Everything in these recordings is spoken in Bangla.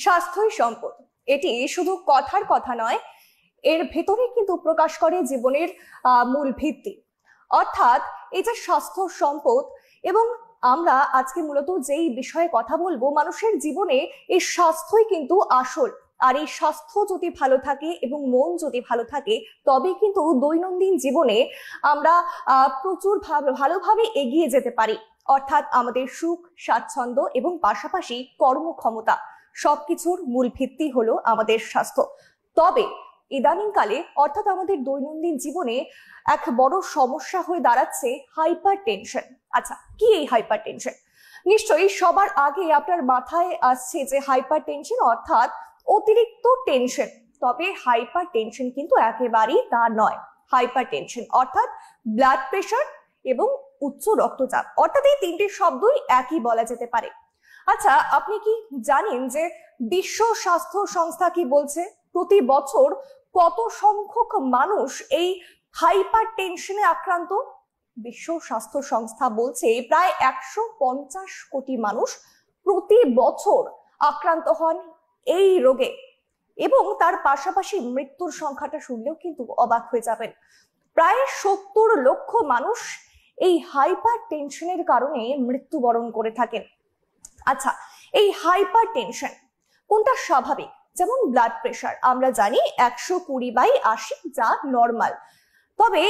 স্বাস্থ্যই সম্পদ, এটি শুধু কথার কথা নয়, এর ভেতরে কিন্তু প্রকাশ করে জীবনের মূল ভিত্তি। অর্থাৎ এই যে স্বাস্থ্য সম্পদ, এবং আমরা আজকে মূলত যেই বিষয়ে কথা বলবো, মানুষের জীবনে এই স্বাস্থ্যই কিন্তু আসল। আর এই স্বাস্থ্য যদি ভালো থাকে এবং মন যদি ভালো থাকে, তবে কিন্তু দৈনন্দিন জীবনে আমরা প্রচুর ভালোভাবে এগিয়ে যেতে পারি। অর্থাৎ আমাদের সুখ, স্বাচ্ছন্দ্য এবং পাশাপাশি কর্মক্ষমতা সবকিছুর মূল ভিত্তি হলো আমাদের স্বাস্থ্য। তবে ইদানিংকালে অর্থাৎ আমাদের দৈনন্দিন জীবনে এক বড় সমস্যা হয়ে দাঁড়াচ্ছে হাইপার টেনশন। আচ্ছা, কি এই হাইপার টেনশন? নিশ্চয়ই সবার আগে আপনার মাথায় আসছে যে হাইপার টেনশন অর্থাৎ অতিরিক্ত টেনশন। তবে হাইপার টেনশন কিন্তু একেবারেই তা নয়। হাইপার টেনশন অর্থাৎ ব্লাড প্রেশার এবং উচ্চ রক্তচাপ, অর্থাৎ এই তিনটি শব্দই একই বলা যেতে পারে। আচ্ছা, আপনি কি জানেন যে বিশ্ব স্বাস্থ্য সংস্থা কি বলছে? প্রতি বছর কত সংখ্যক মানুষ এই হাইপার টেনশনে আক্রান্ত? বিশ্ব স্বাস্থ্য সংস্থা বলছে প্রায় 150 কোটি মানুষ প্রতি বছর আক্রান্ত হন এই রোগে, এবং তার পাশাপাশি মৃত্যুর সংখ্যাটা শুনলেও কিন্তু অবাক হয়ে যাবেন। প্রায় 70 লক্ষ মানুষ এই হাইপার টেনশনের কারণে মৃত্যুবরণ করে থাকেন। আচ্ছা, এই হাইপার টেনশন কোনটা স্বাভাবিক? যেমন ব্লাড প্রেশার আমরা জানি 120/80 যা নর্মাল। তবে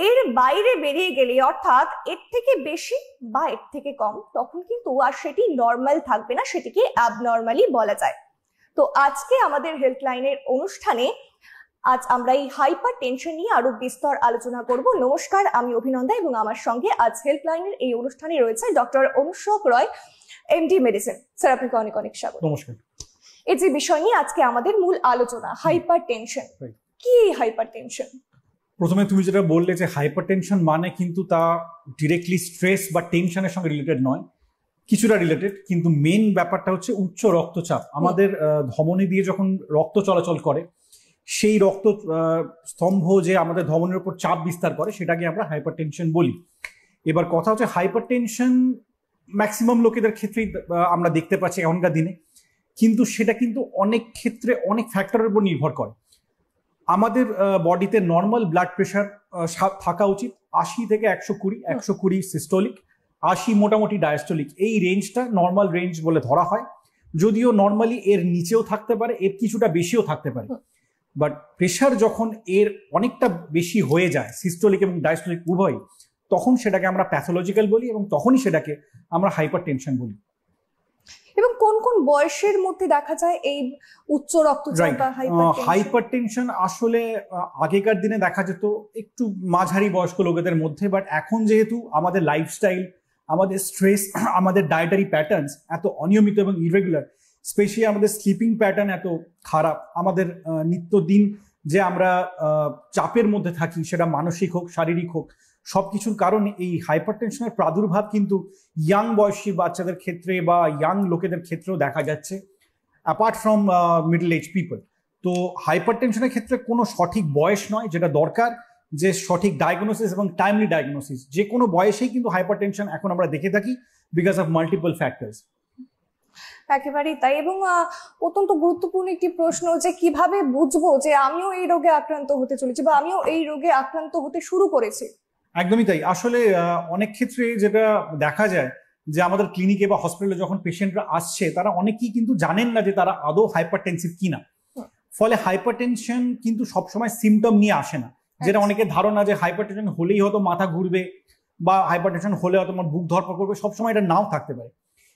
এর বাইরে বেরিয়ে গেলে অর্থাৎ এর থেকে বেশি বা এর থেকে কম, তখন কিন্তু আর সেটি নর্মাল থাকবে না, সেটিকে অ্যাবনর্মালি বলা যায়। তো আজকে আমাদের হেল্পলাইনের অনুষ্ঠানে আজ আমরা এই হাইপার টেনশন নিয়ে আরো বিস্তর আলোচনা করব। নমস্কার, আমি অভিনন্দা এবং আমার সঙ্গে আজ হেল্পলাইনের এই অনুষ্ঠানে রয়েছে ডক্টর অনুষ্ক রয়, এমডি মেডিসিন। স্যার, আপনাকে অনেক অনেক স্বাগত। নমস্কার। এই যে বিষয় নিয়ে আজকে আমাদের মূল আলোচনা, হাইপার টেনশন। কি হাইপার টেনশন? প্রথমে তুমি যেটা বললে যে হাইপার টেনশন মানে কিন্তু তা ডিরেক্টলি স্ট্রেস বা টেনশনের সঙ্গে রিলেটেড নয়, কিছুটা রিলেটেড, কিন্তু মেন ব্যাপারটা হচ্ছে উচ্চ রক্তচাপ। আমাদের ধমনী দিয়ে যখন রক্ত চলাচল করে, সেই রক্ত স্তম্ভ যে আমাদের ধমনীর উপর চাপ বিস্তার করে, সেটাকে আমরা হাইপার টেনশন বলি। এবার কথা হচ্ছে হাইপার টেনশন ম্যাক্সিমাম লোকেদের ক্ষেত্রেই আমরা দেখতে পাচ্ছি এখনকার দিনে, কিন্তু সেটা কিন্তু অনেক ক্ষেত্রে অনেক ফ্যাক্টরের উপর নির্ভর করে। আমাদের বডিতে নর্মাল ব্লাড প্রেশার থাকা উচিত 80 থেকে 120, 120 সিস্টোলিক, 80 মোটামুটি ডায়াস্টোলিক। এই রেঞ্জটা নর্মাল রেঞ্জ বলে ধরা হয়, যদিও নর্মালি এর নিচেও থাকতে পারে, এর কিছুটা বেশিও থাকতে পারে। বাট প্রেশার যখন এর অনেকটা বেশি হয়ে যায়, সিস্টোলিক এবং ডায়াস্টোলিক উভয়, তখন সেটাকে আমরা প্যাথোলজিক্যাল বলি এবং তখনই সেটাকে আমরা হাইপার টেনশন বলি। এবং কোন কোন বয়সের মধ্যে দেখা যায় এই উচ্চ রক্তচাপ বা হাইপার টেনশন? আসলে আগেকার দিনে দেখা যেত একটু মাঝারি বয়স্ক লোকেদের মধ্যে, বাট এখন যেহেতু আমাদের লাইফস্টাইল, আমাদের স্ট্রেস, আমাদের ডায়েটারি প্যাটার্নস এত অনিয়মিত এবং ইরেগুলার, স্পেশালি আমাদের স্লিপিং প্যাটার্ন এত খারাপ, আমাদের নিত্যদিন যে আমরা চাপের মধ্যে থাকি, সেটা মানসিক হোক শারীরিক হোক, সবকিছুর কারণে এই হাইপার টেনশনের প্রাদুর্ভাব কিন্তু ইয়াং বয়সী বাচ্চাদের ক্ষেত্রে বা ইয়াং লোকেদের ক্ষেত্রেও দেখা যাচ্ছে, apart from middle age people. তো হাইপার টেনশনের ক্ষেত্রে কোনো সঠিক বয়স নয়, যেটা দরকার যে সঠিক ডায়াগনোসিস এবং টাইমলি ডায়াগনোসিস। যে কোনো বয়সেই কিন্তু হাইপার টেনশন এখন আমরা দেখে থাকি বিকজ অফ মাল্টিপল ফ্যাক্টরস। একেবারেই তাই। এবং অত্যন্ত গুরুত্বপূর্ণ একটি প্রশ্ন যে কিভাবে বুঝবো যে আমিও এই রোগে আক্রান্ত হতে চলেছি বা আমিও এই রোগে আক্রান্ত হতে শুরু করেছি। একদমই তাই। আসলে অনেক ক্ষেত্রে যেটা দেখা যায় যে আমাদের ক্লিনিকে বা হসপিটালে যখন পেশেন্টরা আসছে, তারা অনেকেই কিন্তু জানেন না যে তারা আদৌ হাইপারটেনসিভ কিনা। ফলে হাইপারটেনশন কিন্তু সবসময় সিমটম নিয়ে আসে না, যেটা অনেকের ধারণা যে হাইপারটেনশন হলেই হয়তো মাথা ঘুরবে বা হাইপারটেনশন হলে হয়তো আমার বুক ধরপড় করবে, সবসময় এটা নাও থাকতে পারে।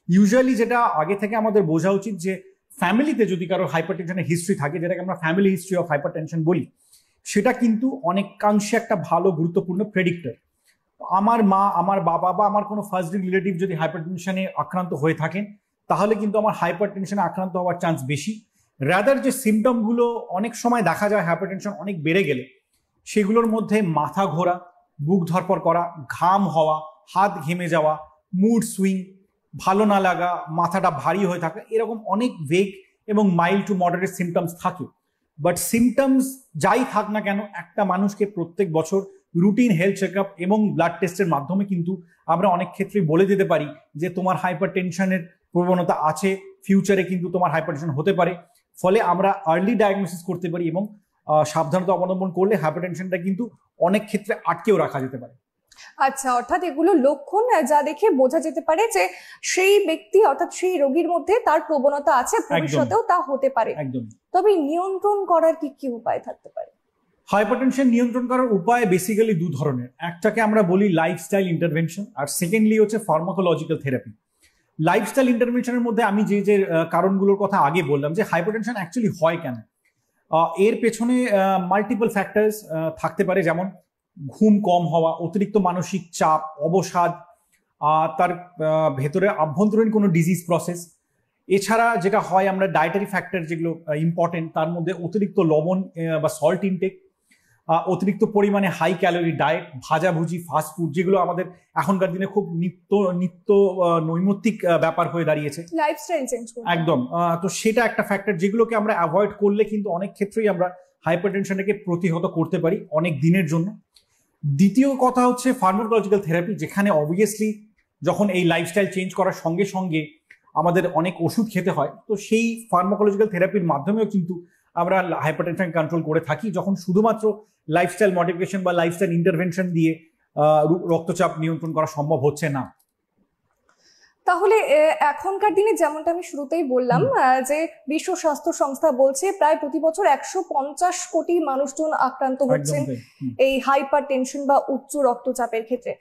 ইউজুয়ালি যেটা আগে থেকে আমাদের বোঝা উচিত যে ফ্যামিলিতে যদি কারো হাইপারটেনশনের হিস্ট্রি থাকে, যেটাকে আমরা ফ্যামিলি হিস্ট্রি অফ হাইপারটেনশন বলি, সেটা কিন্তু অনেকাংশে একটা ভালো গুরুত্বপূর্ণ প্রেডিক্টর। আমার মা, আমার বাবা বা আমার কোনো ফার্স্ট ডিগ্রি রিলেটিভ যদি হাইপারটেনশনে আক্রান্ত হয়ে থাকেন, তাহলে কিন্তু আমার হাইপারটেনশনে আক্রান্ত হওয়ার চান্স বেশি। রাদার যে সিমটমগুলো অনেক সময় দেখা যায় হাইপারটেনশন অনেক বেড়ে গেলে, সেগুলোর মধ্যে মাথা ঘোরা, বুক ধরপড় করা, ঘাম হওয়া, হাত ঘেমে যাওয়া, মুড সুইং, ভালো না লাগা, মাথাটা ভারী হয়ে থাকা, এরকম অনেক ভেগ এবং মাইল্ড টু মডারেট সিমটমস থাকে। বাট সিমটমস যাই থাক না কেন, একটা মানুষকে প্রত্যেক বছর রুটিন হেলথ চেকআপ এবং ব্লাড টেস্টের মাধ্যমে কিন্তু আমরা অনেক ক্ষেত্রে বলে দিতে পারি যে তোমার হাইপার টেনশনের প্রবণতা আছে, ফিউচারে কিন্তু তোমার হাইপারটেনশন হতে পারে। ফলে আমরা আর্লি ডায়াগনোসিস করতে পারি এবং সাবধানতা অবলম্বন করলে হাইপারটেনশনটা কিন্তু অনেক ক্ষেত্রে আটকেও রাখা যেতে পারে। আচ্ছা, অর্থাৎ এগুলো লক্ষণ যা দেখে বোঝা যেতে পারে যে সেই ব্যক্তি অর্থাৎ সেই রোগীর মধ্যে তার প্রবণতা আছে, ভবিষ্যতেও তা হতে পারে। একদম। তবে নিয়ন্ত্রণ করার কি কি উপায় থাকতে পারে? হাইপারটেনশন নিয়ন্ত্রণ করার উপায় বেসিক্যালি দু ধরনের। একটাকে আমরা বলি লাইফস্টাইল ইন্টারভেনশন, আর সেকেন্ডলি হচ্ছে ফার্মাকোলজিক্যাল থেরাপি। লাইফস্টাইল ইন্টারভেনশনের মধ্যে আমি যে যে কারণগুলোর কথা আগে বললাম যে হাইপারটেনশন অ্যাকচুয়ালি হয় কেন, এর পেছনে মাল্টিপল ফ্যাক্টরস থাকতে পারে, যেমন ঘুম কম হওয়া, অতিরিক্ত মানসিক চাপ, অবসাদ, তার ভেতরে আভ্যন্তরীণ কোনো ডিজিজ প্রসেস। এছাড়া যেটা হয়, আমরা ডায়েটারি ফ্যাক্টর যেগুলো ইম্পর্টেন্ট, তার মধ্যে অতিরিক্ত লবণ বা সল্ট ইনটেক, অতিরিক্ত পরিমাণে হাই ক্যালোরি ডায়েট, ভাজাভুজি, ফাস্টফুড, যেগুলো আমাদের এখনকার দিনে খুব নিত্য নৈমিত্তিক ব্যাপার হয়ে দাঁড়িয়েছে। লাইফস্টাইল চেঞ্জ একদম। তো সেটা একটা ফ্যাক্টর যেগুলোকে আমরা অ্যাভয়েড করলে কিন্তু অনেক ক্ষেত্রেই আমরা হাইপারটেনশনটাকে প্রতিহত করতে পারি অনেক দিনের জন্য। দ্বিতীয় কথা হচ্ছে ফার্মাকোলজিক্যাল থেরাপি, যেখানে অবভিয়াসলি যখন এই লাইফস্টাইল চেঞ্জ করার সঙ্গে সঙ্গে আমাদের অনেক ওষুধ খেতে হয়, তো সেই ফার্মাকোলজিক্যাল থেরাপির মাধ্যমেও কিন্তু আমরা হাইপারটেনশন কন্ট্রোল করে থাকি, যখন শুধুমাত্র লাইফস্টাইল মডিফিকেশন বা লাইফস্টাইল ইন্টারভেনশন দিয়ে রক্তচাপ নিয়ন্ত্রণ করা সম্ভব হচ্ছে না। তাহলে এখনকার দিনে যেমনটা আমি শুরুতেই বললাম যে বিশ্ব স্বাস্থ্য সংস্থা বলছে প্রায় প্রতি বছর 150 কোটি মানুষজন আক্রান্ত হচ্ছেন এই হাইপার টেনশন বা উচ্চ রক্তচাপের ক্ষেত্রে।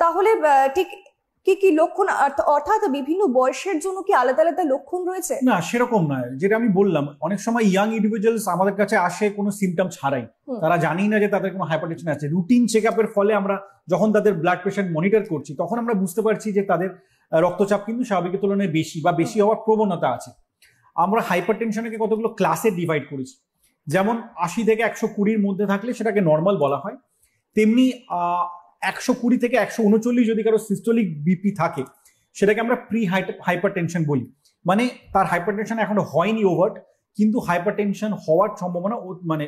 তাহলে ঠিক কি কি লক্ষণ, অর্থাৎ বিভিন্ন বয়সের জন্য কি আলাদা আলাদা লক্ষণ রয়েছে? না, সেরকম নয়। যেটা আমি বললাম, অনেক সময় ইয়াং ইন্ডিভিজুয়ালস আমাদের কাছে আসে কোনো সিমটম ছাড়াই, তারা জানি না যে তাদের কোনো হাইপারটেনশন আছে। রুটিন চেক আপের ফলে আমরা যখন তাদের ব্লাড প্রেশার মনিটর করছি, তখন আমরা বুঝতে পারছি যে তাদের রক্তচাপ কিন্তু স্বাভাবিকের তুলনায় বেশি বা বেশি হওয়ার প্রবণতা আছে। আমরা হাইপারটেনশনকে কতগুলো ক্লাসে ডিভাইড করেছি, যেমন 80 থেকে 120-র মধ্যে থাকলে সেটাকে নর্মাল বলা হয়, তেমনি 120 থেকে 139 যদি কারো সিস্টোলিক বিপি থাকে, সেটাকে আমরা প্রি হাইপারটেনশন বলি। মানে তার হাইপারটেনশন এখনো হয়নি ওভার্ট, কিন্তু হাইপারটেনশন হওয়ার সম্ভাবনা মানে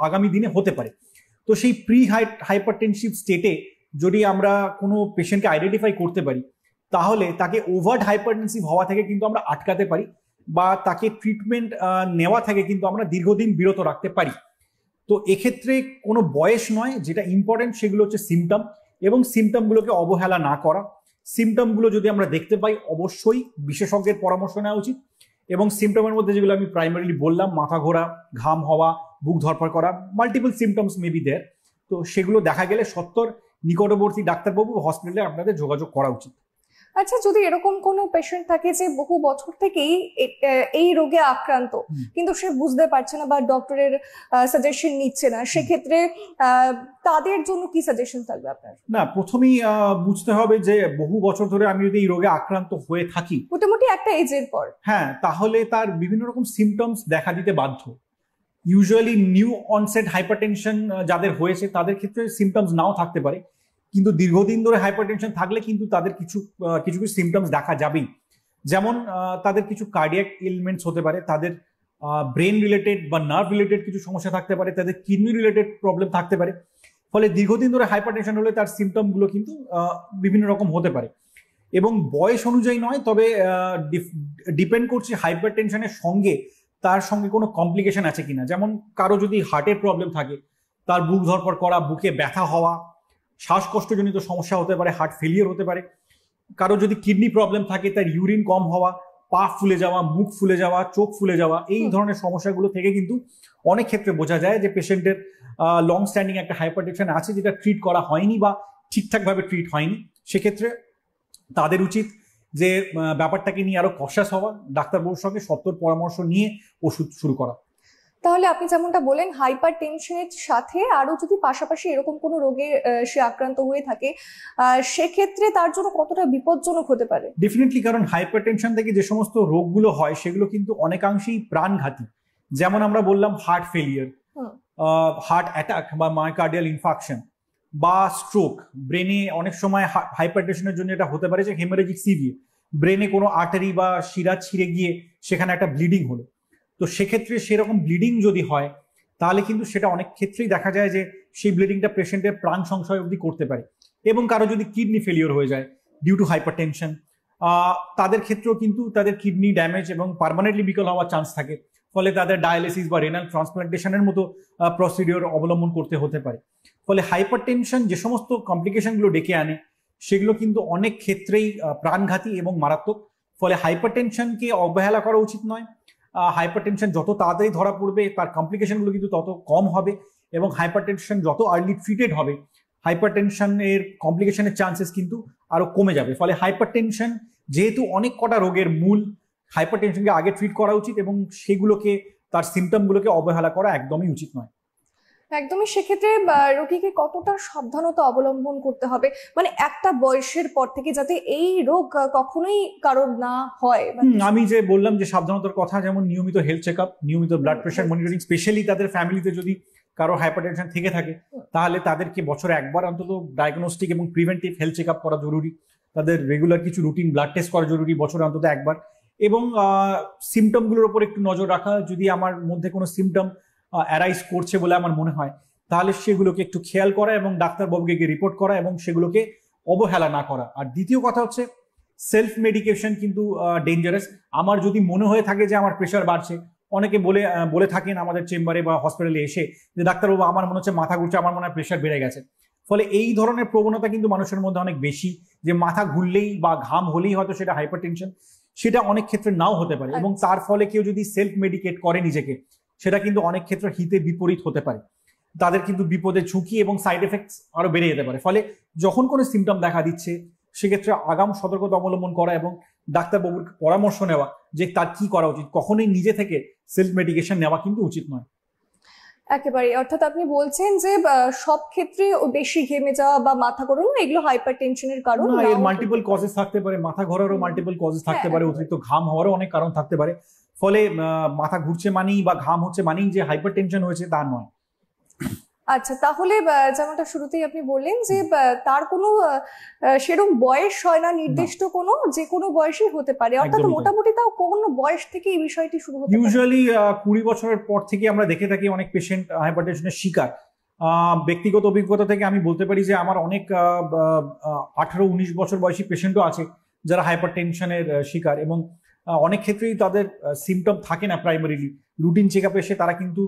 আগামী দিনে হতে পারে। তো সেই প্রি হাইপারটেনসিভ স্টেটে যদি আমরা কোনো পেশেন্টকে আইডেন্টিফাই করতে পারি, তাহলে তাকে ওভার্ট হাইপারটেনসিভ হওয়া থেকে কিন্তু আমরা আটকাতে পারি, বা তাকে ট্রিটমেন্ট নেওয়া থেকে কিন্তু আমরা দীর্ঘদিন বিরত রাখতে পারি। তো এক্ষেত্রে কোনো বয়স নয়, যেটা ইম্পর্টেন্ট সেগুলো হচ্ছে সিমটম, এবং সিমটমগুলোকে অবহেলা না করা। সিমটমগুলো যদি আমরা দেখতে পাই, অবশ্যই বিশেষজ্ঞের পরামর্শ নেওয়া উচিত। এবং সিমটমের মধ্যে যেগুলো আমি প্রাইমারিলি বললাম, মাথা ঘোরা, ঘাম হওয়া, বুক ধরফর করা, multiple symptoms may be there, তো সেগুলো দেখা গেলে সত্বর নিকটবর্তী ডাক্তারবাবু হসপিটালে আপনাদের যোগাযোগ করা উচিত। আচ্ছা, যদি এরকম কোনো পেশেন্ট থাকে যে বহু বছর থেকেই এই রোগে আক্রান্ত, কিন্তু সে বুঝতে পারছে না বা ডক্টরের সাজেশন নিচ্ছে না, সেক্ষেত্রে তাদের জন্য কি সাজেশন থাকবে আপনার? না, প্রথমেই বুঝতে হবে যে বহু বছর ধরে আমি যদি এই রোগে আক্রান্ত হয়ে থাকি, মোটামুটি একটা এজের পর, হ্যাঁ, তাহলে তার বিভিন্ন রকম সিমটমস দেখা দিতে বাধ্য। ইউজুয়ালি নিউ অনসেট হাইপারটেনশন যাদের হয়েছে তাদের ক্ষেত্রে সিমটমস নাও থাকতে পারে, কিন্তু দীর্ঘদিন ধরে হাইপারটেনশন থাকলে কিন্তু তাদের কিছু কিছু সিমটমস দেখা যাবেই। যেমন তাদের কিছু কার্ডিয়াক এলিমেন্টস হতে পারে, তাদের ব্রেন রিলেটেড বা নার্ভ রিলেটেড কিছু সমস্যা থাকতে পারে, তাদের কিডনি রিলেটেড প্রবলেম থাকতে পারে। ফলে দীর্ঘদিন ধরে হাইপারটেনশন হলে তার সিমটমগুলো কিন্তু বিভিন্ন রকম হতে পারে, এবং বয়স অনুযায়ী নয়, তবে ডিপেন্ড করছে হাইপারটেনশনের সঙ্গে তার সঙ্গে কোনো কমপ্লিকেশন আছে কিনা। যেমন কারো যদি হার্টের প্রবলেম থাকে, তার বুক ধরপড় করা, বুকে ব্যথা হওয়া, শ্বাসকষ্টজনিত সমস্যা হতে পারে, হার্ট ফেলিয়ার হতে পারে। কারো যদি কিডনি প্রবলেম থাকে, তার ইউরিন কম হওয়া, পা ফুলে যাওয়া, মুখ ফুলে যাওয়া, চোখ ফুলে যাওয়া, এই ধরনের সমস্যাগুলো থেকে কিন্তু অনেক ক্ষেত্রে বোঝা যায় যে পেশেন্টের লং স্ট্যান্ডিং একটা হাইপারটেনশন আছে, যেটা ট্রিট করা হয়নি বা ঠিকঠাকভাবে ট্রিট হয়নি। সেক্ষেত্রে তাদের উচিত যে ব্যাপারটাকে নিয়ে আরো কশাস হওয়া, ডাক্তারবাবুর সঙ্গে সত্তর পরামর্শ নিয়ে ওষুধ শুরু করা। তাহলে আপনি যেমনটা বলেন, হাইপার টেনশনের সাথে আরো যদি পাশাপাশি এরকম কোনো রোগে সে আক্রান্ত হয়ে থাকে, সেক্ষেত্রে তার জন্য কতটা বিপজ্জনক হতে পারে? ডেফিনেটলি, কারণ হাইপার টেনশন থেকে যে সমস্ত রোগগুলো হয় সেগুলো কিন্তু অনেকাংশেই প্রাণঘাতী। যেমন আমরা বললাম হার্ট ফেলিয়ার, হার্ট অ্যাটাক বা মায়োকার্ডিয়াল ইনফাকশন বা স্ট্রোক। ব্রেনে অনেক সময় হাইপার টেনশনের জন্য এটা হতে পারে যে হেমারেজিক সিভিয়ে, ব্রেনে কোনো আর্টারি বা শিরা ছিঁড়ে গিয়ে সেখানে একটা ব্লিডিং হলো। তো সেক্ষেত্রে সেরকম ব্লিডিং যদি হয়, তাহলে কিন্তু সেটা অনেক ক্ষেত্রেই দেখা যায় যে সেই ব্লিডিংটা পেশেন্টের প্রাণ সংশয় অবধি করতে পারে। এবং কারো যদি কিডনি ফেলিওর হয়ে যায় ডিউ টু হাইপারটেনশন, তাদের ক্ষেত্রেও কিন্তু তাদের কিডনি ড্যামেজ এবং পার্মানেন্টলি বিকল হওয়ার চান্স থাকে, ফলে তাদের ডায়ালিসিস বা রেনাল ট্রান্সপ্লান্টেশনের মতো প্রসিডিওর অবলম্বন করতে হতে পারে। ফলে হাইপারটেনশন যে সমস্ত কমপ্লিকেশনগুলো ডেকে আনে সেগুলো কিন্তু অনেক ক্ষেত্রেই প্রাণঘাতী এবং মারাত্মক। ফলে হাইপারটেনশনকে অবহেলা করা উচিত নয়। হাইপারটেনশন যত তাড়াতাড়ি ধরা পড়বে তার কমপ্লিকেশনগুলো কিন্তু তত কম হবে, এবং হাইপারটেনশন যত আর্লি ট্রিটেড হবে হাইপারটেনশনের কমপ্লিকেশনের চান্সেস কিন্তু আরো কমে যাবে। ফলে হাইপারটেনশন যেহেতু অনেক কটা রোগের মূল, হাইপারটেনশনকে আগে ট্রিট করা উচিত এবং সেগুলোকে, তার সিমটমগুলোকে অবহেলা করা একদমই উচিত নয়। একদমই। সেক্ষেত্রে রোগীকে কতটা সাবধানতা অবলম্বন করতে হবে, মানে একটা বয়সের পর থেকে, যাতে এই রোগ কখনোই কারোর না হয়? আমি যে বললাম যে সাবধানতার কথা, যেমন নিয়মিত হেলথ চেক আপ, নিয়মিত ব্লাড প্রেশার মনিটরিং, স্পেশালি তাদের ফ্যামিলিতে যদি কারো হাইপারটেনশন থেকে থাকে তাহলে তাদেরকে বছরে একবার অন্তত ডায়াগনস্টিক এবং প্রিভেন্টিভ হেলথ চেক আপ করা জরুরি। তাদের রেগুলার কিছু রুটিন ব্লাড টেস্ট করা জরুরি বছরে অন্তত একবার, এবং সিমটমগুলোর উপর একটু নজর রাখা। যদি আমার মধ্যে কোনো সিমটম অ্যারাইজ করছে বলে আমার মনে হয় তাহলে সেগুলোকে একটু খেয়াল করা এবং ডাক্তারবাবুকে গিয়ে রিপোর্ট করা এবং সেগুলোকে অবহেলা না করা। আর দ্বিতীয় কথা হচ্ছে সেলফ মেডিকেশন কিন্তু ডেঞ্জারাস। আমার যদি মনে হয়ে থাকে যে আমার প্রেশার বাড়ছে, অনেকে বলে থাকেন আমাদের চেম্বারে বা হসপিটালে এসে যে ডাক্তারবাবু আমার মনে হচ্ছে মাথা ঘুরছে, আমার মনে হয় প্রেশার বেড়ে গেছে। ফলে এই ধরনের প্রবণতা কিন্তু মানুষের মধ্যে অনেক বেশি, যে মাথা ঘুরলেই বা ঘাম হলেই হয়তো সেটা হাইপারটেনশন, সেটা অনেক ক্ষেত্রে নাও হতে পারে। এবং তার ফলে কেউ যদি সেলফ মেডিকেট করে নিজেকে, সেটা কিন্তু অনেক ক্ষেত্রে হিতে বিপরীত হতে পারে। তাদের কিন্তু বিপদের ঝুঁকি এবং সাইড এফেক্টস আরো বেড়ে যেতে পারে। ফলে যখন কোনো সিমটম দেখা দিচ্ছে সেক্ষেত্রে আগাম সতর্কতা অবলম্বন করা এবং ডাক্তারবাবুর পরামর্শ নেওয়া যে তার কি করা উচিত। কখনোই নিজে থেকে সেলফ মেডিকেশন নেওয়া কিন্তু উচিত নয়। একেবারে। অর্থাৎ আপনি বলছেন যে সব ক্ষেত্রে বেশি ঘেমে যাওয়া বা মাথা ঘোরানো এগুলো হাইপার টেনশনের কারণ না, এর মাল্টিপল কজেস থাকতে পারে, মাথা ঘোরারও মাল্টিপল কজেস থাকতে পারে, অতিরিক্ত ঘাম হওয়ারও অনেক কারণ থাকতে পারে। ফলে মাথা ঘুরছে মানেই বা ঘাম হচ্ছে মানেই যে হাইপার টেনশন হয়েছে তা নয়। আচ্ছা, তাহলে যেমনটা শুরুতেই আপনি বললেন যে তার কোনো সেরকম বয়স হয় না নির্দিষ্ট, কোনো যে কোনো বয়সই হতে পারে, অর্থাৎ মোটামুটি তাও কোন বয়স থেকে এই বিষয়টি শুরু হতে পারে? ইউজুয়ালি 20 বছরের পর থেকে আমরা দেখে থাকি অনেক পেশেন্ট হাইপারটেনশনের শিকার। ব্যক্তিগত অভিজ্ঞতা থেকে আমি বলতে পারি যে আমার অনেক 18-19 বছর বয়সী পেশেন্টও আছে যারা হাইপারটেনশনের শিকার, এবং অনেক ক্ষেত্রেই তাদের সিমটম থাকে না প্রাইমারিলি। রুটিন চেক আপে এসে তারা কিন্তু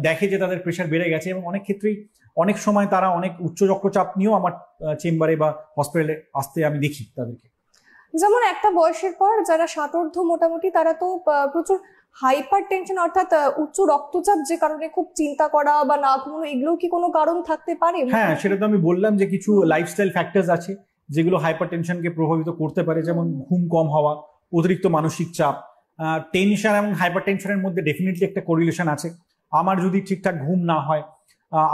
দেখে যে তাদের প্রেশার বেড়ে গেছে, এবং অনেক ক্ষেত্রেই অনেক সময় তারা অনেক উচ্চ রক্তচাপ নিয়েও আমার চেম্বারে বা হসপিটালে আসতে আমি দেখি তাদেরকে। যেমন একটা বয়সের পর যারা ষাটোর্ধ্ব মোটামুটি, তারা তো প্রচুর হাইপার টেনশন অর্থাৎ উচ্চ রক্তচাপ যে কারণে খুব চিন্তা করা বা না ঘুমানো, এগুলো কি কোনো কারণ থাকতে পারে? হ্যাঁ, সেটা তো আমি বললাম যে কিছু লাইফস্টাইল ফ্যাক্টরস আছে যেগুলো হাইপার টেনশনকে প্রভাবিত করতে পারে, যেমন ঘুম কম হওয়া, অতিরিক্ত মানসিক চাপ। টেনশন এবং হাইপার টেনশনের মধ্যে ডেফিনেটলি একটা কোরিলেশন আছে। আমার যদি ঠিকঠাক ঘুম না হয়,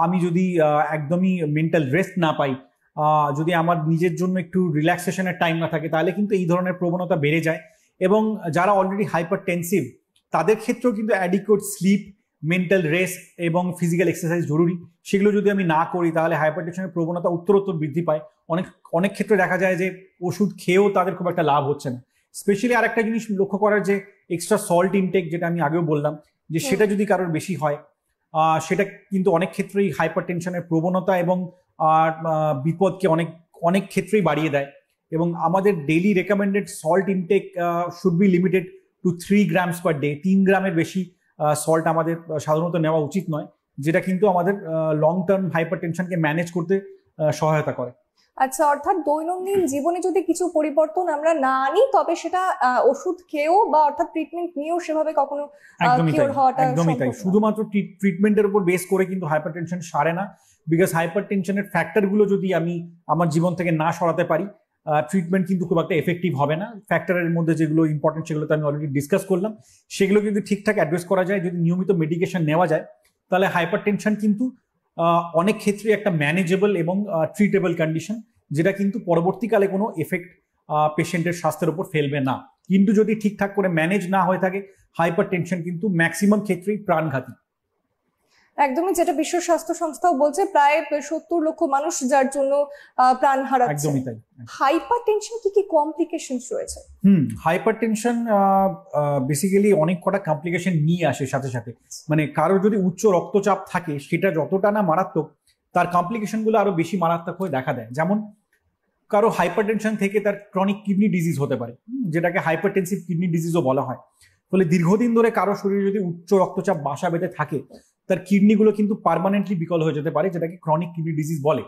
আমি যদি একদমই মেন্টাল রেস্ট না পাই, যদি আমার নিজের জন্য একটু রিল্যাক্সেশনের টাইম না থাকে, তাহলে কিন্তু এই ধরনের প্রবণতা বেড়ে যায়। এবং যারা অলরেডি হাইপার টেনসিভ তাদের ক্ষেত্রেও কিন্তু অ্যাডিকুয়েট স্লিপ, মেন্টাল রেস্ট এবং ফিজিক্যাল এক্সারসাইজ জরুরি। সেগুলো যদি আমি না করি তাহলে হাইপারটেনশনের প্রবণতা উত্তরোত্তর বৃদ্ধি পায়। অনেক ক্ষেত্রে দেখা যায় যে ওষুধ খেয়েও তাদের খুব একটা লাভ হচ্ছে না। স্পেশালি আরেকটা জিনিস লক্ষ্য করার, যে এক্সট্রা সল্ট ইনটেক, যেটা আমি আগেও বললাম, যে সেটা যদি কারোর বেশি হয় সেটা কিন্তু অনেক ক্ষেত্রেই হাইপারটেনশনের প্রবণতা এবং বিপদকে অনেক ক্ষেত্রেই বাড়িয়ে দেয়। এবং আমাদের daily recommended salt intake should be limited to 3 grams per day. 3 গ্রামের বেশি সল্ট আমাদের সাধারণত নেওয়া উচিত নয়, যেটা কিন্তু আমাদের লং টার্ম হাইপারটেনশনকে ম্যানেজ করতে সহায়তা করে। আচ্ছা, অর্থাৎ দৈনন্দিন জীবনে যদি কিছু পরিবর্তন আমরা না আনি, তবে সেটা ওষুধ খেয়েও বা অর্থাৎ ট্রিটমেন্ট নিয়েও সেভাবে কখনো কিওর হওয়াটা একদমই তাই। শুধুমাত্র ট্রিটমেন্টের উপর বেস করে কিন্তু হাইপারটেনশন সারে না, বিকজ হাইপারটেনশনের ফ্যাক্টরগুলো যদি আমি আমার জীবন থেকে না সরাতে পারি, ট্রিটমেন্ট কিন্তু খুব একটা এফেক্টিভ হবে না। ফ্যাক্টরের মধ্যে যেগুলো ইম্পর্টেন্ট সেগুলো তো আমি অলরেডি ডিসকাস করলাম, সেগুলো কিন্তু ঠিকঠাক অ্যাড্রেস করা যায়, যদি নিয়মিত মেডিকেশন নেওয়া যায়, তাহলে হাইপারটেনশন কিন্তু অনেক ক্ষেত্রে একটা ম্যানেজেবল এবং ট্রিটেবল কন্ডিশন, যেটা কিন্তু পরবর্তীকালে কোনো এফেক্ট পেশেন্টের স্বাস্থ্যের উপর ফেলবে না। কিন্তু যদি ঠিকঠাক করে ম্যানেজ না হয়ে থাকে, হাইপারটেনশন কিন্তু ম্যাক্সিমাম ক্ষেত্রেই প্রাণঘাতী। একদমই, যেটা বিশ্ব স্বাস্থ্য সংস্থাও বলছে, প্রায় 70 লক্ষ মানুষ যার জন্য প্রাণ হারাচ্ছে। একদমই তাই। হাইপারটেনশন কি কমপ্লিকেশনস রয়েছে? হাইপারটেনশন বেসিক্যালি অনেক কটা কমপ্লিকেশন নিয়ে আসে সাথে সাথে। মানে কারো যদি উচ্চ রক্তচাপ থাকে, সেটা যতটা না মারাত্মক, তার কমপ্লিকেশন গুলো আরো বেশি মারাত্মক হয়ে দেখা দেয়। যেমন কারো হাইপারটেনশন থেকে তার ক্রনিক কিডনি ডিজিজ হতে পারে, যেটাকে হাইপারটেনসিভ কিডনি ডিজিজও বলা হয়। ফলে দীর্ঘদিন ধরে কারো শরীরে যদি উচ্চ রক্তচাপ বাসা বেঁধে থাকে, তার কিডনিগুলো কিন্তু পার্মানেন্টলি বিকল হয়ে যেতে পারে, যেটাকে ক্রনিক কিডনি ডিজিজ বলে।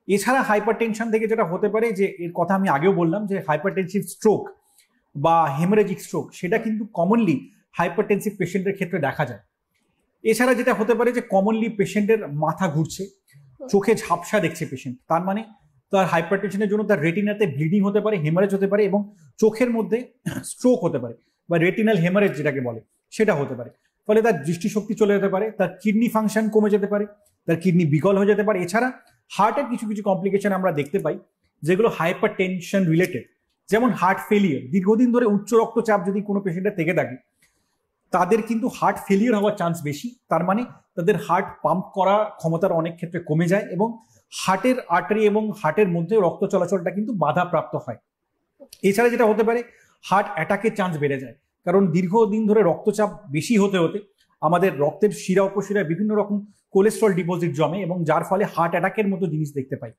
এছাড়া হাইপারটেনশন থেকে যেটা হতে পারে, যে এর কথা আমি আগেও বললাম, যে হাইপারটেনসিভ স্ট্রোক বা হেমারেজিক স্ট্রোক, সেটা কিন্তু কমনলি হাইপারটেনসিভ পেশেন্টের ক্ষেত্রে দেখা যায়। এছাড়া যেটা হতে পারে যে কমনলি পেশেন্টের মাথা ঘুরছে, চোখে ঝাপসা দেখছে পেশেন্ট, তার মানে তার হাইপারটেনশনের জন্য তার রেটিনাতে ব্লিডিং হতে পারে, হেমারেজ হতে পারে, এবং চোখের মধ্যে স্ট্রোক হতে পারে বা রেটিনাল হেমারেজ যেটাকে বলে সেটা হতে পারে। ফলে তার দৃষ্টিশক্তি চলে যেতে পারে, তার কিডনি ফাংশন কমে যেতে পারে, তার কিডনি বিকল হয়ে যেতে পারে। এছাড়া হার্টের কিছু কিছু কমপ্লিকেশন আমরা দেখতে পাই যেগুলো হাইপারটেনশন রিলেটেড, যেমন হার্ট ফেলিয়ার। দীর্ঘদিন ধরে উচ্চ রক্তচাপ যদি কোনো পেশেন্টের থেকে থাকে, তাদের কিন্তু হার্ট ফেলিয়ার হওয়ার চান্স বেশি। তার মানে তাদের হার্ট পাম্প করা ক্ষমতার অনেক ক্ষেত্রে কমে যায় এবং হার্টের আর্টারি এবং হার্টের মধ্যে রক্ত চলাচলটা কিন্তু বাধাপ্রাপ্ত হয়। এছাড়া যেটা হতে পারে, হার্ট অ্যাটাকের চান্স বেড়ে যায়, কারণ দীর্ঘদিন ধরে রক্তচাপ বেশি হতে হতে আমাদের রক্তের শিরা উপশিরায় বিভিন্ন রকম কোলেস্ট্রল ডিপোজিট জমে, এবং যার ফলে হার্ট অ্যাটাকের মতো জিনিস দেখতে পাই।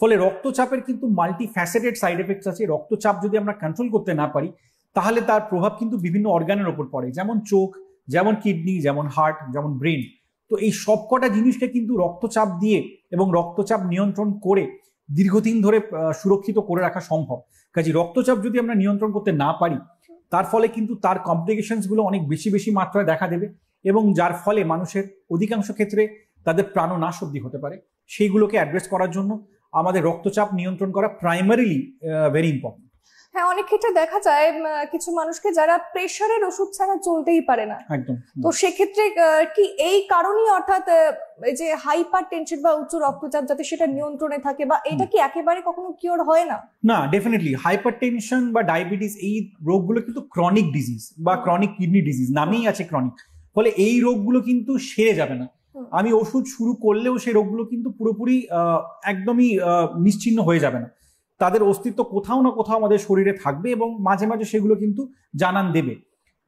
ফলে রক্তচাপের কিন্তু মাল্টি ফ্যাসেটেড সাইড এফেক্টস আছে। রক্তচাপ যদি আমরা কন্ট্রোল করতে না পারি, তাহলে তার প্রভাব কিন্তু বিভিন্ন অর্গানের ওপর পড়ে, যেমন চোখ, যেমন কিডনি, যেমন হার্ট, যেমন ব্রেন। তো এই সবকটা জিনিসকে কিন্তু রক্তচাপ দিয়ে এবং রক্তচাপ নিয়ন্ত্রণ করে দীর্ঘদিন ধরে সুরক্ষিত করে রাখা সম্ভব। কাজে রক্তচাপ যদি আমরা নিয়ন্ত্রণ করতে না পারি, তার ফলে কিন্তু তার কমপ্লিকেশনস গুলো অনেক বেশি বেশি মাত্রায় দেখা দেবে, এবং যার ফলে মানুষের অধিকাংশ ক্ষেত্রে তাদের প্রাণনাশ অবধি হতে পারে। সেইগুলোকে অ্যাড্রেস করার জন্য আমাদের রক্তচাপ নিয়ন্ত্রণ করা প্রাইমারিলি ভেরি ইম্পর্টেন্ট। হ্যাঁ, অনেক ক্ষেত্রে দেখা যায় কিছু মানুষকে যারা প্রেশারের ওষুধ ছাড়া চলতেই পারে না। একদম। তো সেক্ষেত্রে কি এই কারণেই, অর্থাৎ এই যে হাইপার টেনশন বা উচ্চ রক্তচাপ, যাতে সেটা নিয়ন্ত্রণে থাকে, বা এটা কি একেবারে কখনো কিওর হয় না? না, ডেফিনেটলি হাইপার টেনশন বা ডায়াবেটিস এই রোগগুলো কিন্তু ক্রনিক ডিজিজ বা ক্রনিক কিডনি ডিজিজ, নামেই আছে ক্রনিক। ফলে এই রোগগুলো কিন্তু সেরে যাবে না। আমি ওষুধ শুরু করলেও সেই রোগগুলো কিন্তু পুরোপুরি একদমই নিশ্চিহ্ন হয়ে যাবে না। তাদের অস্তিত্ব কোথাও না কোথাও আমাদের শরীরে থাকবে, এবং মাঝে মাঝে সেগুলো কিন্তু জানান দেবে।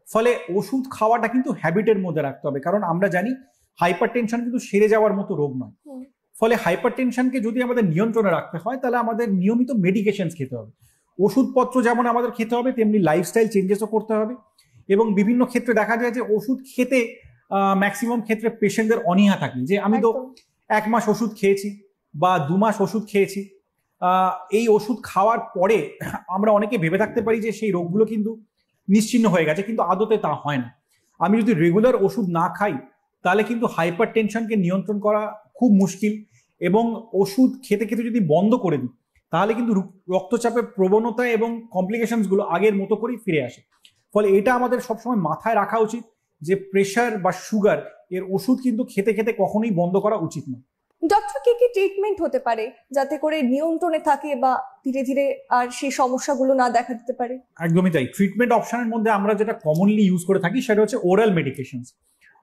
ফলে ওষুধ খাওয়াটা কিন্তু হ্যাবিটের মধ্যে রাখতে হবে, কারণ আমরা জানি হাইপার টেনশন কিন্তু সেরে যাওয়ার মতো রোগ নয়। ফলে হাইপার টেনশনকে যদি আমাদের নিয়ন্ত্রণে রাখতে হয়, তাহলে আমাদের নিয়মিত মেডিকেশন খেতে হবে। ওষুধপত্র যেমন আমাদের খেতে হবে, তেমনি লাইফস্টাইল চেঞ্জেসও করতে হবে। এবং বিভিন্ন ক্ষেত্রে দেখা যায় যে ওষুধ খেতে ম্যাক্সিমাম ক্ষেত্রে পেশেন্টদের অনীহা থাকে, যে আমি তো 1 মাস ওষুধ খেয়েছি বা 2 মাস ওষুধ খেয়েছি, এই ওষুধ খাওয়ার পরে আমরা অনেকে ভেবে থাকতে পারি যে সেই রোগগুলো কিন্তু নিশ্চিহ্ন হয়ে গেছে, কিন্তু আদতে তা হয় না। আমি যদি রেগুলার ওষুধ না খাই, তাহলে কিন্তু হাইপার টেনশনকে নিয়ন্ত্রণ করা খুব মুশকিল, এবং ওষুধ খেতে খেতে যদি বন্ধ করে দিই, তাহলে কিন্তু রক্তচাপের প্রবণতা এবং কমপ্লিকেশনস গুলো আগের মতো করেই ফিরে আসে। ফলে এটা আমাদের সবসময় মাথায় রাখা উচিত যে প্রেশার বা সুগার এর ওষুধ কিন্তু খেতে খেতে কখনোই বন্ধ করা উচিত নয়। ডক্টর, কি কি ট্রিটমেন্ট হতে পারে যাতে করে নিয়ন্ত্রণে থাকে বা ধীরে ধীরে আর সেই সমস্যাগুলো না দেখা দিতে পারে? একদমই তাই। ট্রিটমেন্ট অপশনের মধ্যে আমরা যেটা কমনলি ইউজ করে থাকি সেটা হচ্ছে ওরাল মেডিকেশনস।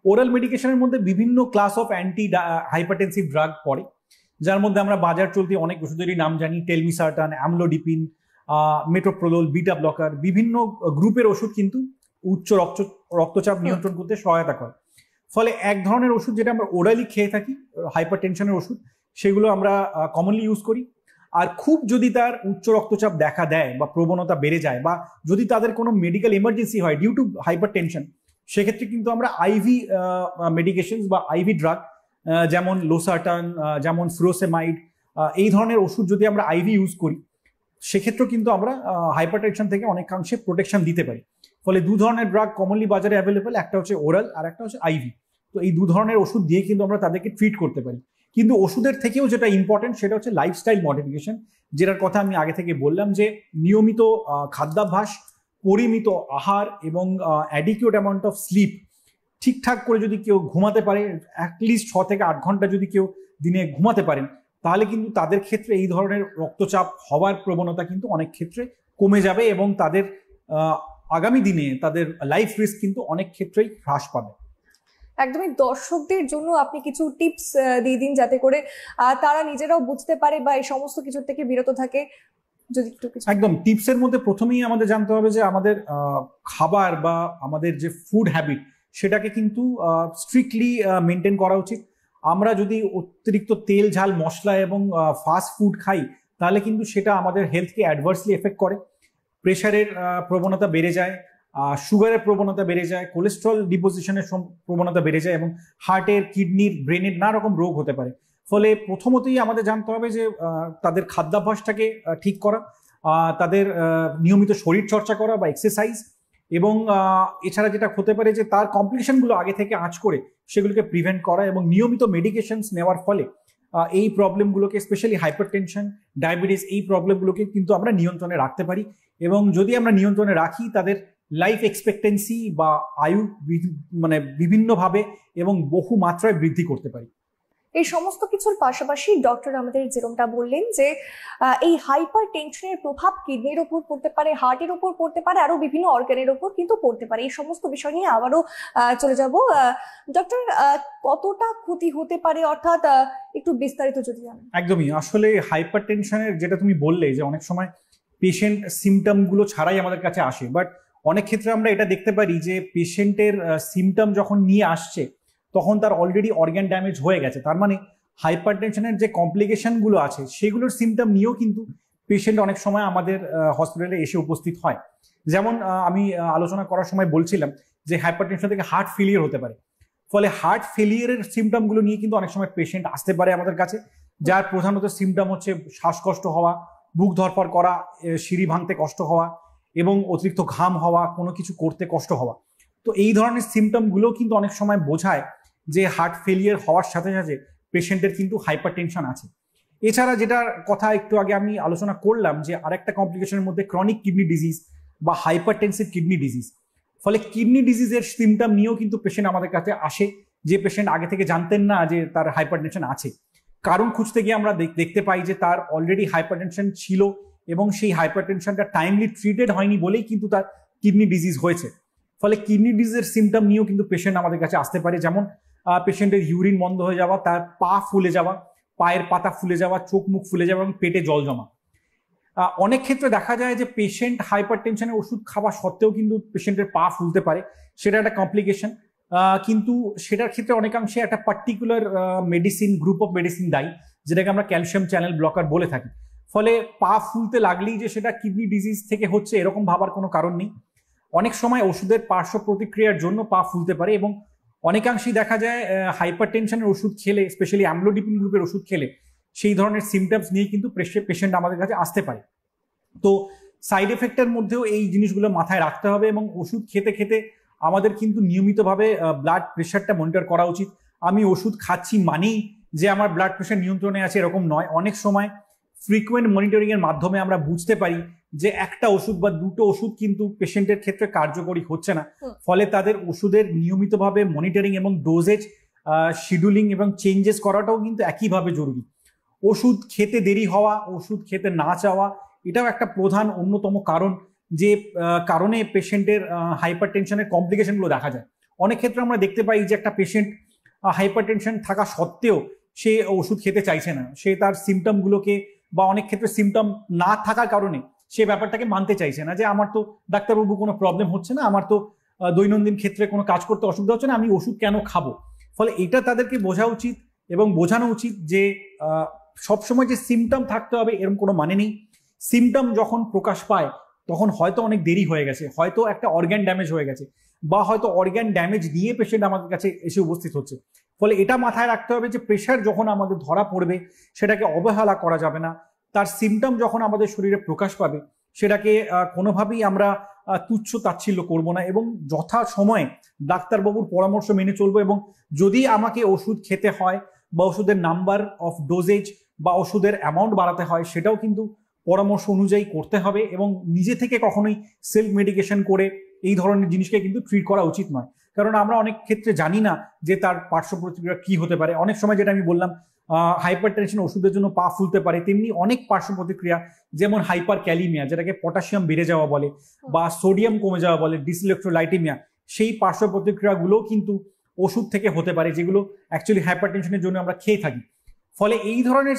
ওরাল মেডিকেশনের মধ্যে বিভিন্ন class of anti hypertensive drug পড়ে, যার মধ্যে আমরা বাজার চলতি অনেক ওষুধেরই নাম জানি। টেলমিসার্টান, অ্যামলোডিপিন, মেটোপ্রোলোল, বিটা ব্লকার, বিভিন্ন গ্রুপের ওষুধ কিন্তু উচ্চ রক্তচাপ নিয়ন্ত্রণ করতে সহায়তা করে। ফলে এক ধরনের ওষুধ যেটা আমরা ওরালি খেয়ে থাকি, হাইপার টেনশনের ওষুধ, সেগুলো আমরা কমনলি ইউজ করি। আর খুব যদি তার উচ্চ রক্তচাপ দেখা দেয় বা প্রবণতা বেড়ে যায়, বা যদি তাদের কোনো মেডিকেল এমার্জেন্সি হয় ডিউ টু হাইপার টেনশন, সেক্ষেত্রে কিন্তু আমরা আইভি মেডিকেশন বা আইভি ড্রাগ, যেমন লোসার্টান, যেমন ফুরোসেমাইড, এই ধরনের ওষুধ যদি আমরা আইভি ইউজ করি, সেক্ষেত্রেও কিন্তু আমরা হাইপার টেনশন থেকে অনেকাংশে প্রোটেকশন দিতে পারি। ফলে 2 ধরনের ড্রাগ কমনলি বাজারে অ্যাভেলেবেল, একটা হচ্ছে ওরাল আর একটা হচ্ছে আইভি। তো এই 2 ধরনের ওষুধ দিয়ে কিন্তু আমরা তাদেরকে ট্রিট করতে পারি। কিন্তু ওষুধের থেকেও যেটা ইম্পর্টেন্ট সেটা হচ্ছে লাইফস্টাইল মডিফিকেশন, যেটার কথা আমি আগে থেকে বললাম, যে নিয়মিত খাদ্যাভ্যাস, পরিমিত আহার এবং অ্যাডিকুয়েট অ্যামাউন্ট অফ স্লিপ, ঠিকঠাক করে যদি কেউ ঘুমাতে পারে, অ্যাটলিস্ট 6 থেকে 8 ঘন্টা যদি কেউ দিনে ঘুমাতে পারেন, তাহলে কিন্তু তাদের ক্ষেত্রে এই ধরনের রক্তচাপ হওয়ার প্রবণতা কিন্তু অনেক ক্ষেত্রে কমে যাবে, এবং তাদের আগামী দিনে তাদের লাইফ রিস্ক কিন্তু অনেক ক্ষেত্রেই হ্রাস পাবে। একদমই। দর্শকদের জন্য আপনি কিছু টিপস দিয়ে দিন, যাতে করে তারা নিজেরাও বুঝতে পারে বা এই সমস্ত কিছু থেকে বিরত থাকে, যদি একটু কিছু। একদম। টিপসের মধ্যে প্রথমেই আমাদের জানতে হবে যে আমাদের খাবার বা আমাদের যে ফুড হ্যাবিট, সেটাকে কিন্তু স্ট্রিক্টলি মেনটেন করা উচিত। আমরা যদি অতিরিক্ত তেল, ঝাল, মশলা এবং ফাস্ট ফুড খাই, তাহলে কিন্তু সেটা আমাদের হেলথকে অ্যাডভার্সলি এফেক্ট করে। প্রেশারের প্রবণতা বেড়ে যায়, সুগারের প্রবণতা বেড়ে যায়, কোলেস্ট্রল ডিপোজিশনের প্রবণতা বেড়ে যায় এবং হার্টের, কিডনির, ব্রেনের নানা রকম রোগ হতে পারে। ফলে প্রথমতই আমাদের জানতে হবে যে তাদের খাদ্যাভ্যাসটাকে ঠিক করা, তাদের নিয়মিত শরীর চর্চা করা বা এক্সারসাইজ, এবং এছাড়া যেটা হতে পারে যে তার কমপ্লিকেশনগুলো আগে থেকে আঁচ করে সেগুলোকে প্রিভেন্ট করা এবং নিয়মিত মেডিকেশনস নেওয়ার ফলে এই প্রবলেমগুলোকে, স্পেশালি হাইপারটেনশন, ডায়াবেটিস, এই প্রবলেমগুলোকে কিন্তু আমরা নিয়ন্ত্রণে রাখতে পারি। এবং যদি আমরা নিয়ন্ত্রণে রাখি, তাদের লাইফ এক্সপেক্টেন্সি বা আয়ু মানে বিভিন্নভাবে এবং বহু মাত্রায় বৃদ্ধি করতে পারি। এই সমস্ত কিছুর পাশাপাশি ডক্টর আমাদের যেরকমটা বললেন যে এই হাইপার টেনশনের প্রভাব কিডনির উপর পড়তে পারে, হার্টের উপর পড়তে পারে, আরো বিভিন্ন অর্গানের উপর কিন্তু পড়তে পারে। এই সমস্ত বিষয় নিয়ে আবারও চলে যাব। ডক্টর, কতটা ক্ষতি হতে পারে, অর্থাৎ একটু বিস্তারিত যদি জানেন। একদমই, আসলে হাইপার টেনশনের যেটা তুমি বললে যে অনেক সময় পেশেন্ট সিমটম গুলো ছাড়াই আমাদের কাছে আসে, বাট অনেক ক্ষেত্রে আমরা এটা দেখতে পারি যে পেশেন্টের সিমটম যখন নিয়ে আসছে তখন তার অলরেডি অর্গান ড্যামেজ হয়ে গেছে। তার মানে হাইপার টেনশনের যে কমপ্লিকেশনগুলো আছে সেগুলোর সিমটম নিয়েও কিন্তু পেশেন্ট অনেক সময় আমাদের হসপিটালে এসে উপস্থিত হয়। যেমন আমি আলোচনা করার সময় বলছিলাম যে হাইপার টেনশন থেকে হার্ট ফেলিয়ার হতে পারে। ফলে হার্ট ফেলিয়ারের সিমটমগুলো নিয়ে কিন্তু অনেক সময় পেশেন্ট আসতে পারে আমাদের কাছে, যার প্রধানত সিমটম হচ্ছে শ্বাসকষ্ট হওয়া, বুক ধরফর করা, সিঁড়ি ভাঙতে কষ্ট হওয়া এবং অতিরিক্ত ঘাম হওয়া, কোনো কিছু করতে কষ্ট হওয়া। তো এই ধরনের সিমটমগুলো কিন্তু অনেক সময় বোঝায় যে হার্ট ফেলিয়ার হওয়ার সাথে সাথে পেশেন্টের কিন্তু হাইপার টেনশন আছে। এছাড়া যেটার কথা একটু আগে আমি আলোচনা করলাম যে আরেকটা কমপ্লিকেশনের মধ্যে ক্রনিক কিডনি ডিজিজ বা হাইপারটেনসিভ কিডনি ডিজিজ। ফলে কিডনি ডিজিজের সিমটম নিয়েও কিন্তু পেশেন্ট আমাদের কাছে আসে, যে পেশেন্ট আগে থেকে জানতেন না যে তার হাইপারটেনশন আছে। কারণ খুঁজতে গিয়ে আমরা দেখতে পাই যে তার অলরেডি হাইপারটেনশন ছিল এবং সেই হাইপারটেনশনটা টাইমলি ট্রিটেড হয়নি বলেই কিন্তু তার কিডনি ডিজিজ হয়েছে। ফলে কিডনি ডিজিজের সিমটম নিয়েও কিন্তু পেশেন্ট আমাদের কাছে আসতে পারে, যেমন পেশেন্টের ইউরিন বন্ধ হয়ে যাওয়া, তার পা ফুলে যাওয়া, পায়ের পাতা ফুলে যাওয়া, চোখ মুখ ফুলে যাওয়া এবং পেটে জল জমা। অনেক ক্ষেত্রে দেখা যায় যে পেশেন্ট হাইপার টেনশনের ওষুধ খাওয়া সত্ত্বেও কিন্তু পেশেন্টের পা ফুলতে পারে, সেটা একটা কমপ্লিকেশন। কিন্তু সেটার ক্ষেত্রে অনেকাংশে একটা particular medicine, group of medicine দায়ী, যেটাকে আমরা ক্যালসিয়াম চ্যানেল ব্লকার বলে থাকি। ফলে পা ফুলতে লাগলেই যে সেটা কিডনি ডিজিজ থেকে হচ্ছে এরকম ভাবার কোনো কারণ নেই। অনেক সময় ওষুধের পার্শ্ব প্রতিক্রিয়ার জন্য পা ফুলতে পারে এবং অনেকাংশেই দেখা যায় হাইপার টেনশনের ওষুধ খেলে, স্পেশালি অ্যামলোডিপিন গ্রুপের ওষুধ খেলে সেই ধরনের সিমটমস নিয়ে কিন্তু পেশেন্ট আমাদের কাছে আসতে পারে। তো সাইড এফেক্টের মধ্যেও এই জিনিসগুলো মাথায় রাখতে হবে এবং ওষুধ খেতে খেতে আমাদের কিন্তু নিয়মিতভাবে ব্লাড প্রেশারটা মনিটর করা উচিত। আমি ওষুধ খাচ্ছি মানেই যে আমার ব্লাড প্রেশার নিয়ন্ত্রণে আছে এরকম নয়। অনেক সময় ফ্রিকুয়েন্ট মনিটরিং এর মাধ্যমে আমরা বুঝতে পারি যে একটা ওষুধ বা দুটো ওষুধ কিন্তু পেশেন্টের ক্ষেত্রে কার্যকরী হচ্ছে না। ফলে তাদের ওষুধের নিয়মিতভাবে মনিটরিং এবং ডোজেজ শিডিউলিং এবং চেঞ্জেস করাটাও কিন্তু একইভাবে জরুরি। ওষুধ খেতে দেরি হওয়া, ওষুধ খেতে না চাওয়া, এটাও একটা প্রধান অন্যতম কারণ যে কারণে পেশেন্টের হাইপার টেনশনের কমপ্লিকেশনগুলো দেখা যায়। অনেক ক্ষেত্রে আমরা দেখতে পাই যে একটা পেশেন্ট হাইপার টেনশন থাকা সত্ত্বেও সে ওষুধ খেতে চাইছে না, সে তার সিমটমগুলোকে বা অনেক ক্ষেত্রে সিমটম না থাকার কারণে সে ব্যাপারটাকে মানতে চাইছে না যে আমার তো ডাক্তারবাবু কোনো প্রবলেম হচ্ছে না, আমার তো দৈনন্দিন ক্ষেত্রে কোনো কাজ করতে অসুবিধা হচ্ছে না, আমি ওষুধ কেন খাবো। ফলে এটা তাদেরকে বোঝা উচিত এবং বোঝানো উচিত যে সবসময় যে সিমটম থাকতে হবে এরকম কোনো মানে নেই। সিমটম যখন প্রকাশ পায় তখন হয়তো অনেক দেরি হয়ে গেছে, হয়তো একটা অর্গ্যান ড্যামেজ হয়ে গেছে বা হয়তো অর্গ্যান ড্যামেজ দিয়ে পেশেন্ট আমাদের কাছে এসে উপস্থিত হচ্ছে। ফলে এটা মাথায় রাখতে হবে যে প্রেশার যখন আমাদের ধরা পড়বে সেটাকে অবহেলা করা যাবে না। তার সিমটম যখন আমাদের শরীরে প্রকাশ পাবে সেটাকে কোনোভাবেই আমরা তুচ্ছ তাচ্ছিল্য করব না এবং যথা সময়ে ডাক্তারবাবুর পরামর্শ মেনে চলবো। এবং যদি আমাকে ওষুধ খেতে হয় বা ওষুধের নাম্বার অফ ডোজেজ বা ওষুধের অ্যামাউন্ট বাড়াতে হয় সেটাও কিন্তু পরামর্শ অনুযায়ী করতে হবে এবং নিজে থেকে কখনোই সেলফ মেডিকেশন করে এই ধরনের জিনিসকে কিন্তু ট্রিট করা উচিত নয়। কারণ আমরা অনেক ক্ষেত্রে জানি না যে তার পার্শ্ব প্রতিক্রিয়া কি হতে পারে। অনেক সময় যেটা আমি বললাম হাইপার টেনশন ওষুধের জন্য পা ফুলতে পারে, তেমনি অনেক পার্শ্ব প্রতিক্রিয়া যেমন হাইপার ক্যালিমিয়া, যেটাকে পটাশিয়াম বেড়ে যাওয়া বলে বা সোডিয়াম কমে যাওয়া বলে, ডিসইলেকট্রোলাইটেমিয়া, সেই পার্শ্ব প্রতিক্রিয়াগুলো কিন্তু ওষুধ থেকে হতে পারে যেগুলো অ্যাকচুয়ালি হাইপার টেনশনের জন্য আমরা খেয়ে থাকি। ফলে এই ধরনের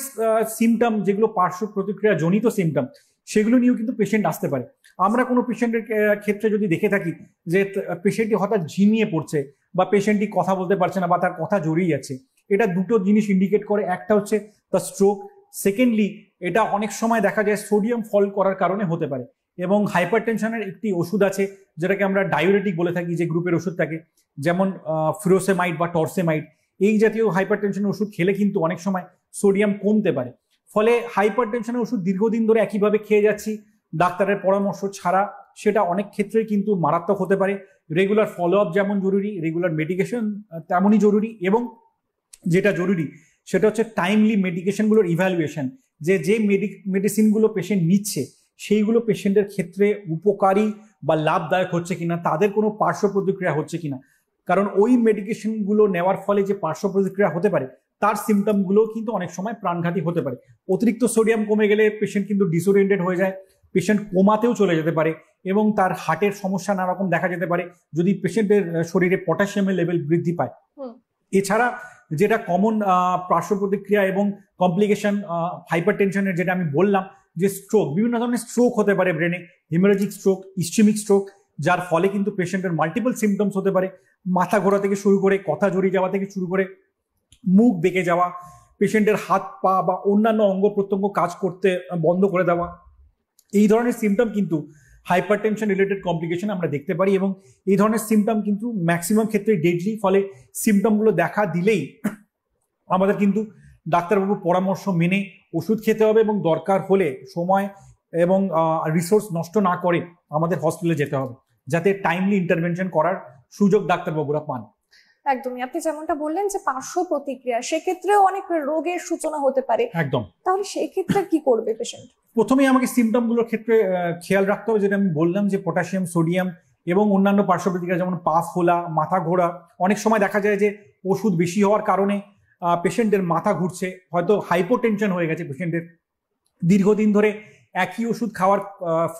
সিমটম যেগুলো পার্শ্ব প্রতিক্রিয়া জনিত সিমটম সেগুলো নিয়েও কিন্তু পেশেন্ট আসতে পারে। আমরা কোনো পেশেন্টের ক্ষেত্রে যদি দেখে থাকি যে পেশেন্টটি হঠাৎ ঝিমিয়ে পড়ছে বা পেশেন্টটি কথা বলতে পারছে না বা তার কথা জড়িয়ে যাচ্ছে, এটা দুটো জিনিস ইন্ডিকেট করে। একটা হচ্ছে দ্য স্ট্রোক, সেকেন্ডলি এটা অনেক সময় দেখা যায় সোডিয়াম ফল করার কারণে হতে পারে। এবং হাইপারটেনশনের একটি ওষুধ আছে যেটাকে আমরা ডায়োরেটিক বলে থাকি, যে গ্রুপের ওষুধ থাকে, যেমন ফুরোসেমাইড বা টর্সেমাইড, এই জাতীয় হাইপারটেনশনের ওষুধ খেলে কিন্তু অনেক সময় সোডিয়াম কমতে পারে। ফলে হাইপারটেনশনের ওষুধ দীর্ঘদিন ধরে একইভাবে খেয়ে যাচ্ছি ডাক্তারের পরামর্শ ছাড়া, সেটা অনেক ক্ষেত্রে কিন্তু মারাত্মক হতে পারে। রেগুলার ফলো আপ যেমন জরুরি, রেগুলার মেডিকেশন তেমনই জরুরি, এবং যেটা জরুরি সেটা হচ্ছে টাইমলি মেডিকেশনগুলোর ইভ্যালুয়েশন, যে মেডিসিনগুলো পেশেন্ট নিচ্ছে সেইগুলো পেশেন্টের ক্ষেত্রে উপকারী বা লাভদায়ক হচ্ছে কিনা, তাদের কোনো পার্শ্ব প্রতিক্রিয়া হচ্ছে কিনা। কারণ ওই মেডিকেশনগুলো নেওয়ার ফলে যে পার্শ্ব প্রতিক্রিয়া হতে পারে তার সিমটমগুলো কিন্তু অনেক সময় প্রাণঘাতী হতে পারে। অতিরিক্ত সোডিয়াম কমে গেলে পেশেন্ট কিন্তু ডিসওরিয়েন্টেড হয়ে যায়, পেশেন্ট কোমাতেও চলে যেতে পারে, এবং তার হার্টের সমস্যা নানা রকম দেখা যেতে পারে যদি পেশেন্টের শরীরে পটাশিয়ামের লেভেল বৃদ্ধি পায়। এছাড়া যেটা কমন পার্শ্ব প্রতিক্রিয়া এবং কমপ্লিকেশন হাইপারটেনশনের, যেটা আমি বললাম যে স্ট্রোক, বিভিন্ন ধরনের স্ট্রোক হতে পারে ব্রেনে, হেমারেজিক স্ট্রোক, ইসচেমিক স্ট্রোক, যার ফলে কিন্তু পেশেন্টের মাল্টিপল সিমটমস হতে পারে। মাথা ঘোরা থেকে শুরু করে, কথা জড়িয়ে যাওয়া থেকে শুরু করে, মুখ বেঁকে যাওয়া, পেশেন্টের হাত পা বা অন্যান্য অঙ্গ প্রত্যঙ্গ কাজ করতে বন্ধ করে দেওয়া, এই ধরনের সিমটম কিন্তু হাইপারটেনশন রিলেটেড কমপ্লিকেশন আমরা দেখতে পারি। এবং এই ধরনের সিমটম কিন্তু ম্যাক্সিমাম ক্ষেত্রে ডেডলি। ফলে সিমটমগুলো দেখা দিলেই আমাদের কিন্তু ডাক্তারবাবুর পরামর্শ মেনে ওষুধ খেতে হবে, এবং দরকার হলে সময় এবং রিসোর্স নষ্ট না করে আমাদের হসপিটালে যেতে হবে, যাতে টাইমলি ইন্টারভেনশন করার সুযোগ ডাক্তারবাবুরা পান। একদমই, আপনি যেমনটা বললেন যে পার্শ্ব প্রতিক্রিয়া, সেক্ষেত্রেও অনেক রোগের সূচনা হতে পারে। একদম। তাহলে সেই ক্ষেত্রে কি করবে পেশেন্ট? প্রথমেই আমাকে সিমটমগুলোর ক্ষেত্রে খেয়াল রাখতে হবে, যেটা আমি বললাম, যে পটাশিয়াম, সোডিয়াম এবং অন্যান্য পার্শ্ব প্রতিক্রিয়া যেমন পা ফোলা, মাথা ঘোরা। অনেক সময় দেখা যায় যে ওষুধ বেশি হওয়ার কারণে পেশেন্টের মাথা ঘুরছে, হয়তো হাইপোটেনশন হয়ে গেছে পেশেন্টের, দীর্ঘদিন ধরে একই ওষুধ খাওয়ার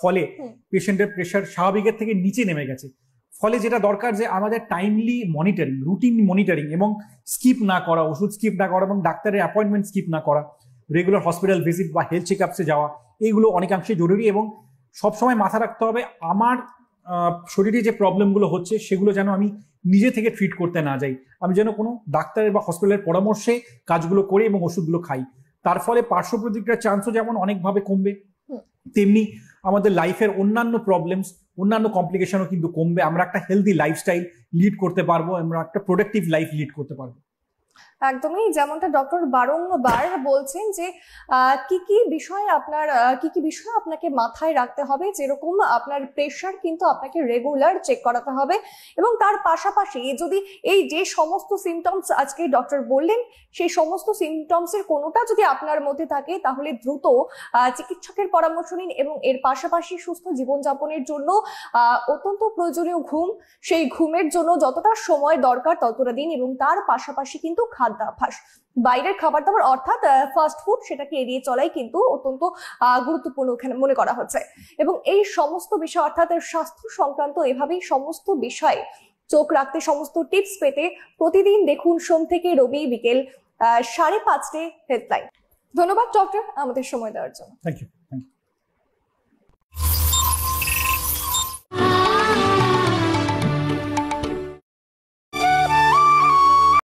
ফলে পেশেন্টের প্রেশার স্বাভাবিকের থেকে নিচে নেমে গেছে। ফলে যেটা দরকার যে আমাদের টাইমলি মনিটরিং, রুটিন মনিটরিং, এবং স্কিপ না করা, ওষুধ স্কিপ না করা, এবং ডাক্তারের অ্যাপয়েন্টমেন্ট স্কিপ না করা, রেগুলার হসপিটাল ভিজিট বা হেলথ চেক আপসে যাওয়া, এইগুলো অনেকাংশে জরুরি। এবং সবসময় মাথা রাখতে হবে আমার শরীরে যে প্রবলেমগুলো হচ্ছে সেগুলো যেন আমি নিজে থেকে ট্রিট করতে না যাই, আমি যেন কোনো ডাক্তারের বা হসপিটালের পরামর্শে কাজগুলো করি এবং ওষুধগুলো খাই। তার ফলে পার্শ্ব প্রতিক্রিয়ার চান্সও যেমন অনেকভাবে কমবে, তেমনি আমাদের লাইফের অন্যান্য প্রবলেমস, অন্যান্য কমপ্লিকেশনও কিন্তু কমবে। আমরা একটা হেলদি লাইফস্টাইল লিড করতে পারবো, আমরা একটা প্রোডাক্টিভ লাইফ লিড করতে পারবো। একদমই, যেমনটা ডক্টর বারংবার বলছেন যে কি কি বিষয় আপনাকে মাথায় রাখতে হবে, যেরকম আপনার প্রেশার কিন্তু আপনাকে রেগুলার চেক করাতে হবে, এবং তার পাশাপাশি যদি এই যে সমস্ত সিমটমস আজকে ডক্টর বললেন সেই সমস্ত সিমটমসের কোনোটা যদি আপনার মধ্যে থাকে তাহলে দ্রুত চিকিৎসকের পরামর্শ নিন, এবং এর পাশাপাশি সুস্থ জীবনযাপনের জন্য অত্যন্ত প্রয়োজনীয় ঘুম, সেই ঘুমের জন্য যতটা সময় দরকার ততটা দিন, এবং তার পাশাপাশি কিন্তু খাদ্যাভ্যাস, বাইরের খাবার দাবার অর্থাৎ ফাস্ট ফুড, সেটাকে এড়িয়ে চলাই কিন্তু অত্যন্ত গুরুত্বপূর্ণ এখানে মনে করা হচ্ছে। এবং এই সমস্ত বিষয় অর্থাৎ স্বাস্থ্য সংক্রান্ত এভাবেই সমস্ত বিষয়ে চোখ রাখতে, সমস্ত টিপস পেতে প্রতিদিন দেখুন সোম থেকে রবি বিকেল 5:30 হেল্পলাইন। ধন্যবাদ ডক্টর আমাদের সময় দেওয়ার জন্য। Thank you.